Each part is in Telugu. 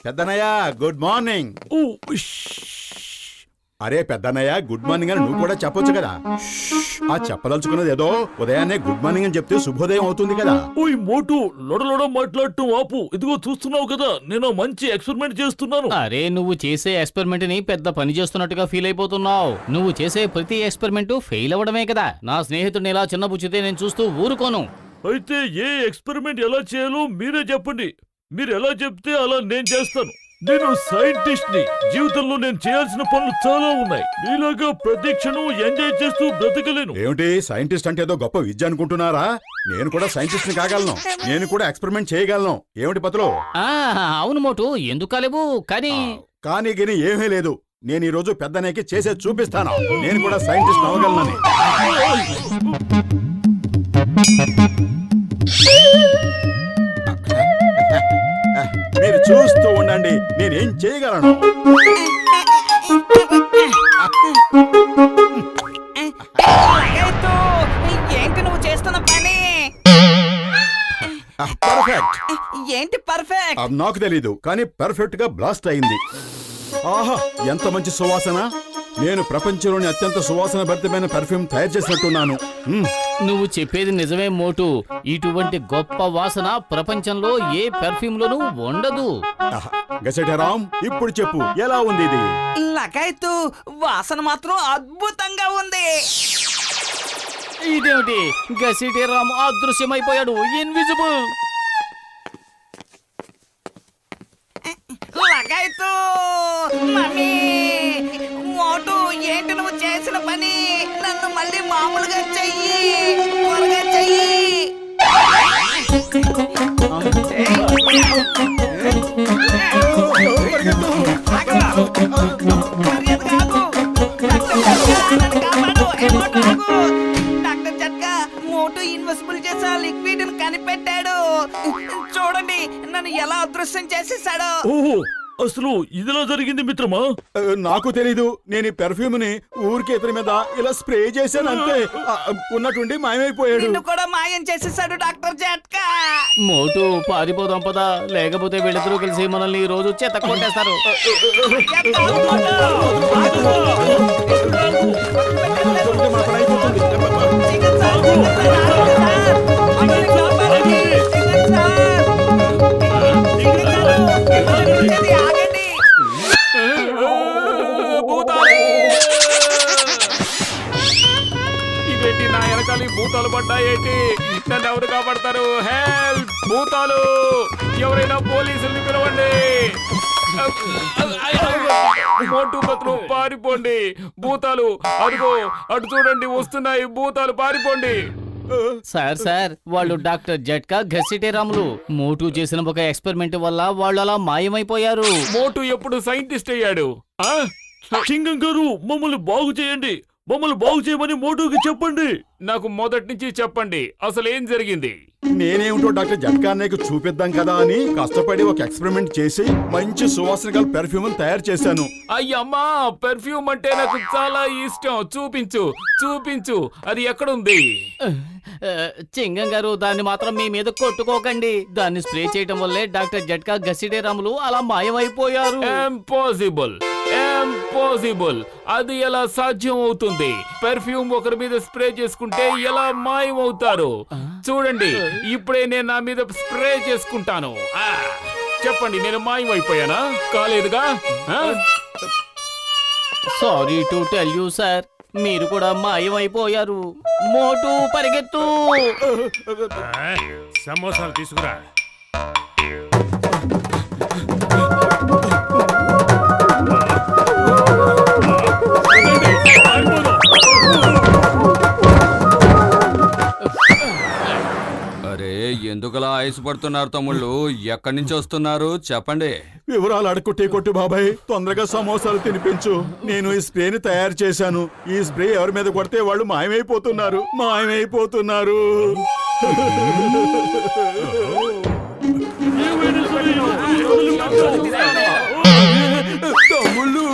పెద్దనయ్య గుడ్ మార్నింగ్. అరే పెద్దనయ్య గుడ్ మార్నింగ్ అని నువ్వు కూడా చెప్పొచ్చు కదా. ఆ చెప్పదలుచుకున్నది ఏదో ఉదయాన్నే గుడ్ మార్నింగ్ అని చెప్తే శుభోదయం అవుతుంది కదా. ఓయ్ మోటు లొడలొడ మాట్లాడటం ఆపు. ఇదిగో చూస్తున్నావు కదా నేను మంచి ఎక్స్పెరిమెంట్ చేస్తున్నాను. అరే నువ్వు చేసే ఎక్స్పెరిమెంట్ ని పెద్ద పని చేస్తున్నట్టుగా ఫీల్ అయిపోతున్నావు. నువ్వు చేసే ప్రతి ఎక్స్పెరిమెంట్ ఫెయిల్ అవ్వడమే కదా. నా స్నేహితుడిని ఇలా చిన్నబుచ్చితే నేను చూస్తూ ఊరుకోను. అయితే ఏ ఎక్స్పెరిమెంట్ ఎలా చేయాలో మీరే చెప్పండి. మీరు ఎలా చెప్తే అలా నేను చేస్తాను. నేను సైంటిస్ట్ ని. జీవితంలో నేను చేయాల్సిన పనులు చాలా ఉన్నాయి. మీలాగా ప్రతి క్షణం ఎంజాయ్ చేస్తూ బ్రతకలేను. ఏమిటి సైంటిస్ట్ అంటే ఏదో గొప్ప విద్య అనుకుంటున్నారా? నేను కూడా సైంటిస్ట్ ని కాగలను. నేను కూడా ఎక్స్పెరిమెంట్ చేయగలను. ఏమిటి పతులు? అవును మోటు, ఎందుకు కాలేవు? కానీ గిని ఏమీ లేదు. నేను ఈ రోజు పెద్దనేకి చేసే చూపిస్తాను. నేను కూడా సైంటిస్ట్ అవ్వగలనని. మీరు చూస్తూ ఉండండి, నేనేం చేయగలను. ఏంటి నువ్వు చేస్తున్న పని? పర్ఫెక్ట్. ఏంటి పర్ఫెక్ట్? నాకు తెలీదు, కానీ పర్ఫెక్ట్ గా బ్లాస్ట్ అయింది. ఆహా, ఎంత మంచి సువాసన! నేను ప్రపంచంలోని అత్యంత సువాసన భరితమైన పర్ఫ్యూమ్ తయారు చేసినట్టున్నాను. నువ్వు చెప్పేది నిజమే మోటు. ఇటువంటి గొప్ప వాసన ప్రపంచంలో ఏ పర్ఫ్యూమ్ లోనూ ఉండదు. గసెటరామ్, ఇప్పుడు చెప్పు ఎలా ఉంది ఇది? లగాయతు వాసన మాత్రం అద్భుతంగా ఉంది. ఇదేమిటి? గసిటిరామ్ అదృశ్యమైపోయాడు. ఇన్విజిబుల్. లగాయతు మమ్మీ, మోటు ఏంటి నువ్వు చేసిన పని? నన్ను మళ్ళీ మామూలుగా చెయ్యి, త్వరగా చెయ్యి. డాక్టర్ జట్కా మోటు ఇన్విజిబుల్ చేసా లిక్విడ్ కనిపెట్టాడు. చూడండి నన్ను ఎలా అదృశ్యం చేసేసాడు. ఓహో, అసలు ఇదిలా జరిగింది మిత్రమా? నాకు తెలీదు. నేను ఈ పెర్ఫ్యూమ్ ని ఊరికే ఇతని మీద ఇలా స్ప్రే చేశాను అంతే. ఉన్నట్టుండి మాయమైపోయాడు. నిన్ను కూడా మాయం చేసేసాడు డాక్టర్ జట్కా. మోటు పారిపోదాం పదా, లేకపోతే వీళ్ళిద్దరూ కలిసి మనల్ని ఈ రోజు చెత్త కొట్టేస్తారు. మన పని అయిపోతుంది. ఇదేంటి నా వెనకాల భూతాలు పడ్డాయేంటి? నన్ను ఎవరు కాపాడతారు? హెల్ప్! భూతాలు! ఎవరైనా పోలీసుల్ని పిలవండి. మోటు పత్రు పారిపోండి. భూతాలు అడుగో అటు చూడండి, వస్తున్నాయి భూతాలు, పారిపోండి. సార్ వాళ్ళు డాక్టర్ జట్కా ఘసిటేరాములు. మోటు చేసిన ఒక ఎక్స్పెరిమెంట్ వల్ల వాళ్ళు అలా మాయమైపోయారు. మోటు ఎప్పుడు సైంటిస్ట్ అయ్యాడు? సింగం గారు మమ్మల్ని బాగు చేయండి. మమ్మల్ని బాగు చేయమని మోటుకి చెప్పండి. నాకు మొదటి నుంచి చెప్పండి, అసలు ఏం జరిగింది? నేనేమిటో డాక్టర్ జట్కాన్నయ్యకు చూపిద్దాం కదా అని కష్టపడి ఒక ఎక్స్పెరిమెంట్ చేసి మంచి సువాసన గల పెర్ఫ్యూమ్ తయారు చేశాను. అయ్యమ్మా, పెర్ఫ్యూమ్ అంటే నాకు చాలా ఇష్టం. చూపించు చూపించు, అది ఎక్కడుంది? చింగం గారు దాన్ని మాత్రం మీ మీద కొట్టుకోకండి. దాన్ని స్ప్రే చేయటం వల్లే డాక్టర్ జట్కా ఘసిటేరాములు అలా మాయమైపోయారు. Impossible, impossible. అది ఎలా సాధ్యం అవుతుంది? పెర్ఫ్యూమ్ ఒకరి మీద స్ప్రే చేసుకుంటే ఎలా మాయమవుతారు? చూడండి, ఇప్పుడే నేను నా మీద స్ప్రే చేసుకుంటాను. చెప్పండి, నేను మాయమైపోయానా? కాలేదుగా? Sorry to tell you sir, మీరు కూడా మాయమైపోయారు. మోటు పరిగెత్తు. సమోసాలు తీసుకురా. అరే ఎందుకలా ఐసు పడుతున్నారు తమ్ముళ్ళు? ఎక్కడి నుంచి వస్తున్నారు చెప్పండి. వివరాలు అడుక్కుంటే కొట్టు బాబాయ్, తొందరగా సమోసాలు తినిపించు. నేను ఈ స్ప్రేని తయారు చేశాను. ఈ స్ప్రే ఎవరి మీద కొడితే వాళ్ళు మాయమైపోతున్నారు. తమ్ముళ్ళు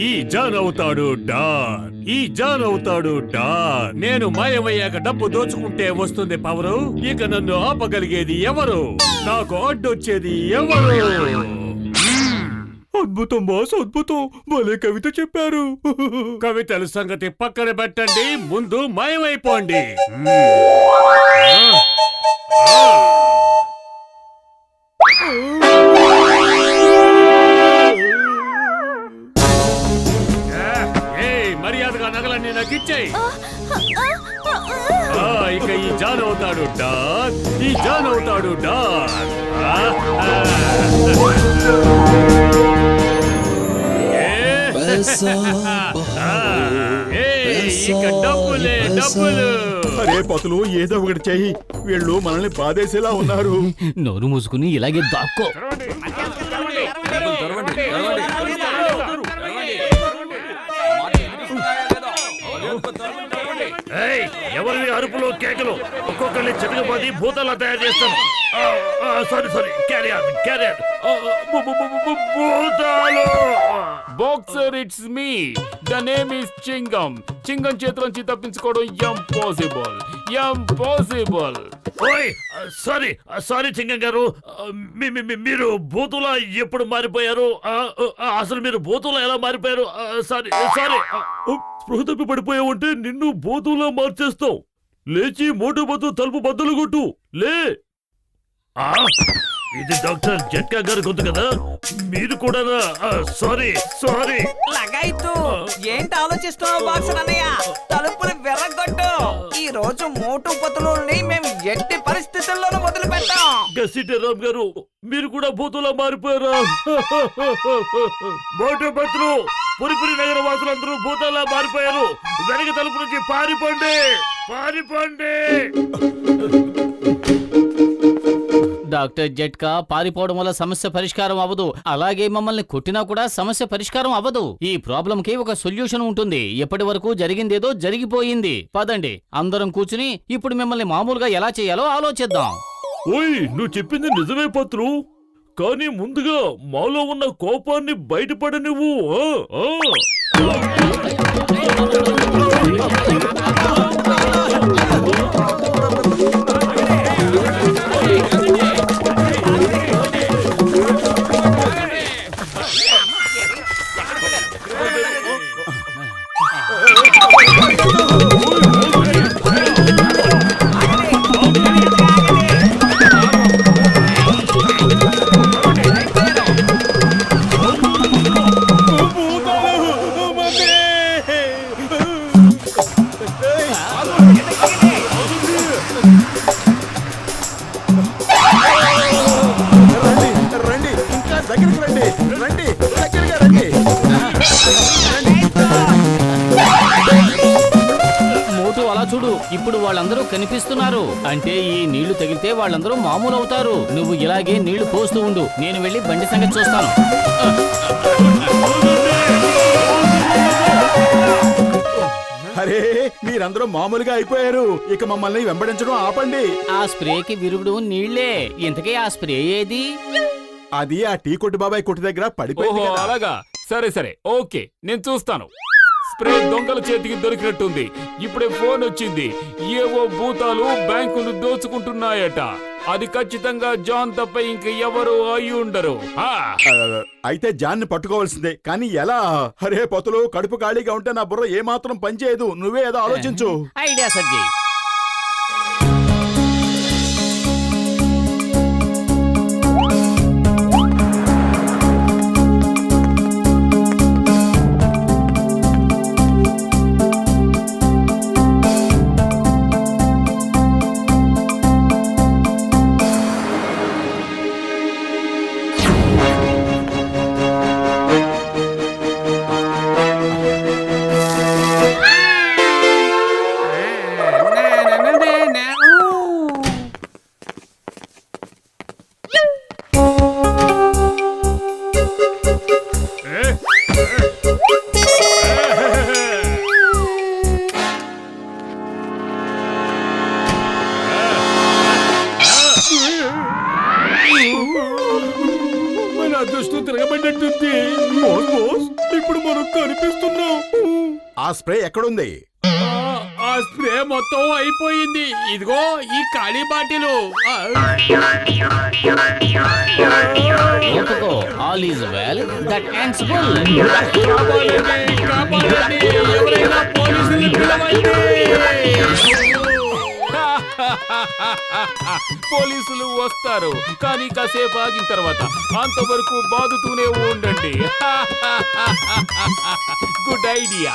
ఈ జాన్ అవుతాడు డాన్, ఈ జాన్ అవుతాడు డాన్. నేను మాయమయ్యాక డబ్బు దోచుకుంటే వస్తుంది పవరు. ఇక నన్ను ఆపగలిగేది ఎవరు? నాకు అడ్డొచ్చేది ఎవరు? అద్భుతం బాస్, అద్భుతం. భలే కవిత చెప్పారు. కవితల సంగతి పక్కన పెట్టండి, ముందు మాయమైపోండి. మర్యాదగా నగలన్నీ నాకు ఇచ్చేయి. ఇక ఈ జాన్ అవుతాడు డాన్, ఈ జాన్ అవుతాడు డాన్. ఇక డబ్బులే డబ్బులు. అరే పతులు, ఏదో ఒకటి చెయ్యి. వీళ్ళు మనల్ని బాధేసేలా ఉన్నారు. నోరు మూసుకుని ఇలాగే దాక్కో. ఎవరి అరుపులు కేకలు ఒక్కొక్కరిని చితకబోది భూతాలా తయారు చేస్తాను. Sorry sorry, carry on carry on. భూతాలు. Boxer, it's me. The name is Chingam. Chingam చేతిలోంచి తప్పించుకోవడం ఇంపాసిబుల్, ఇంపాసిబుల్. ఓయ్ సారీ సారీ చింగం గారు, మీరు భూతులా ఎప్పుడు మారిపోయారు? అసలు మీరు భూతులా ఎలా మారిపోయారు? Sorry sorry. స్పృహ తప్పి పడిపోయావంటే నిన్ను భూతులా మార్చేస్తావు. లేచి మోటు బతు తలుపు బద్దలు కొట్టు, లే. ఇది డాక్టర్ జట్కా గారి గొంతు కదా, మీరు కూడా? Sorry sorry. లగాయితు ఏంటి ఆలోచిస్తున్నావు బాక్సర్ అన్నయ్య? తలుపులు వెర్రగొట్టు. ఈ రోజు మోటు పతులని మేము ఎట్టి పరిస్థితుల్లోనూ వదిలిపెట్టాం. గసిటే రామ్ గారు, మీరు కూడా భూతులా మారిపోయారా? మోటు పతులు, పురిపురి నగర వాసులందరూ భూతాలా మారిపోయారు. వెనక తలుపు నుంచి పారిపోండి, పారిపోండి. డాక్టర్ జట్కా, పారిపోవడం వల్ల సమస్య పరిష్కారం అవ్వదు. అలాగే మమ్మల్ని కొట్టినా కూడా సమస్య పరిష్కారం అవ్వదు. ఈ ప్రాబ్లం కి ఒక సొల్యూషన్ ఉంటుంది. ఎప్పటి వరకు జరిగిందేదో జరిగిపోయింది. పదండి, అందరం కూర్చుని ఇప్పుడు మిమ్మల్ని మామూలుగా ఎలా చేయాలో ఆలోచిద్దాం. ఓయ్, నువ్వు చెప్పింది నిజమే పత్రు, కానీ ముందుగా మాలో ఉన్న కోపాన్ని బయటపడనివ్వు. చూడు, ఇప్పుడు వాళ్ళందరూ కనిపిస్తున్నారు. అంటే ఈ నీళ్లు తగిలితే వాళ్ళందరూ మామూలు అవుతారు. నువ్వు ఇలాగే నీళ్లు పోస్తూ ఉండు, నేను వెళ్ళి బండి సంగతి చూస్తాను. అరే, మీరందరూ మామూలుగా అయిపోయారు. ఇక మమ్మల్ని వెంబడించడం ఆపండి. ఆ స్ప్రేకి విరుగుడు నీళ్లే. ఇంతకీ ఆ స్ప్రే ఏది? అది ఆ టీ కొట్టు బాబాయ్ కొట్టు దగ్గర పడిపోయింది ఓహో, కదా. అలాగా. సరే సరే, ఓకే, నేను చూస్తాను. స్ప్రే దొంగల చేతికి దొరికినట్టుంది. ఇప్పుడే ఫోన్ వచ్చింది. ఏవో భూతాలు బ్యాంకును దోచుకుంటున్నాయట. అది ఖచ్చితంగా జాన్ తప్ప ఇంక ఎవరు అయి ఉండరు. అయితే జాన్ని పట్టుకోవాల్సిందే, కానీ ఎలా? అరే పొతులు, కడుపు ఖాళీగా ఉంటే నా బుర్ర ఏమాత్రం పనిచేయదు. నువ్వే ఏదో ఆలోచించు. ఐడియా సజ్జీ. ఆ స్ప్రే ఎక్కడుంది? ఆ స్ప్రే మొత్తం అయిపోయింది. ఇదిగో ఈ ఖాళీ బాటిలు. ఒప్పుకో, all is well that ends well. కాపాడండి, ఎవరైనా పోలీసులు పిలవండి. పోలీసులు వస్తారు, కానీ కాసేపు ఆగిన తర్వాత. అంతవరకు బాదుతూనే ఉండండి. Good idea.